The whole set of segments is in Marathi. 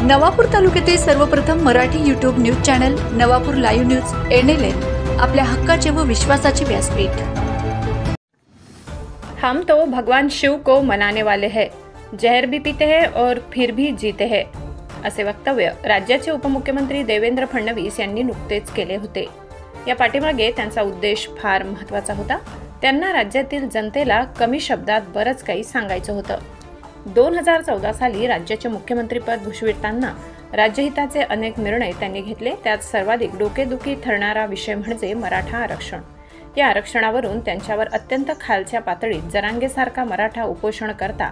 नवापूर तालुक्यातील सर्वप्रथम Marathi YouTube news channel Navapur live news NLN आपल्या हक्काचे व विश्वासाचे व्यासपीठ। हम तो भगवान शिव को मनाने वाले हैं, जहर भी पीते हैं और फिर भी जीते हैं, असे वक्तव्य राज्याचे उपमुख्यमंत्री देवेंद्र फडणवीस यांनी नुकतेच केले होते। या पाठीमागे त्यांचा उद्देश फार महत्त्वाचा होता। त्यांना राज्यातील जनतेला कमी शब्दात बरंच काही सांगायचं होतं। 2014 साली राज्याचे मुख्यमंत्रीपद भूषविताना राज्यहिताचे अनेक निर्णय त्यांनी घेतले। त्यात सर्वाधिक डोकेदुखी ठरणारा विषय म्हणजे मराठा आरक्षण। या आरक्षणावरून त्यांच्यावर अत्यंत खालच्या पातळीत जरांगेसारखा मराठा उपोषण करता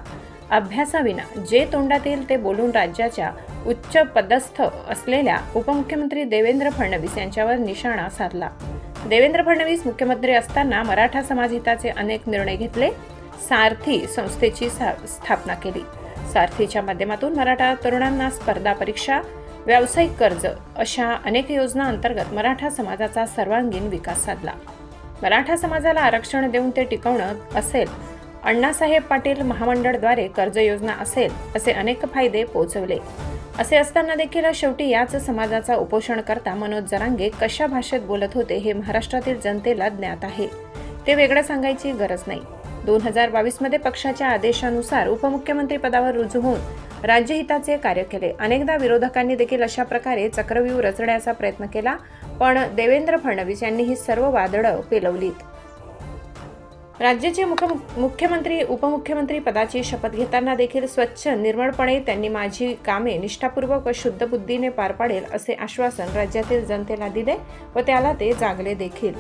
अभ्यासाविना जे तोंडात येईल ते बोलून राज्याच्या उच्च पदस्थ असलेल्या उपमुख्यमंत्री देवेंद्र फडणवीस यांच्यावर निशाणा साधला। देवेंद्र फडणवीस मुख्यमंत्री असताना मराठा समाजहिताचे अनेक निर्णय घेतले। सारथी संस्थेची स्थापना केली। सारथीच्या माध्यमातून मराठा तरुणांना स्पर्धा परीक्षा, व्यावसायिक कर्ज अशा अनेक योजना अंतर्गत मराठा समाजाचा सर्वांगीण विकास साधला। मराठा समाजाला आरक्षण देऊन ते टिकवणं असेल, अण्णासाहेब पाटील महामंडळद्वारे कर्ज योजना असेल, असे अनेक फायदे पोहोचवले। असे असताना देखील शेवटी याच समाजाचा उपोषण करता मनोज जरांगे कशा भाषेत बोलत होते हे महाराष्ट्रातील जनतेला ज्ञात आहे। ते वेगळं सांगायची गरज नाही। 2022 मध्ये पक्षाच्या आदेशानुसार उपमुख्यमंत्री पदावर रुजू होऊन राज्यहिताचे कार्य केले। अनेकदा विरोधकांनी देखील अशा प्रकारे चक्रव्यूह रचण्याचा प्रयत्न केला, पण देवेंद्र फडणवीस यांनी ही सर्व वादळं पेलवलीत। राज्याचे मुख्यमंत्री उपमुख्यमंत्री पदाची शपथ घेताना देखील स्वच्छ निर्मळपणे त्यांनी माझी कामे निष्ठापूर्वक व शुद्ध बुद्धीने पार पाडेल असे आश्वासन राज्यातील जनतेला दिले व त्याला ते जागले देखील।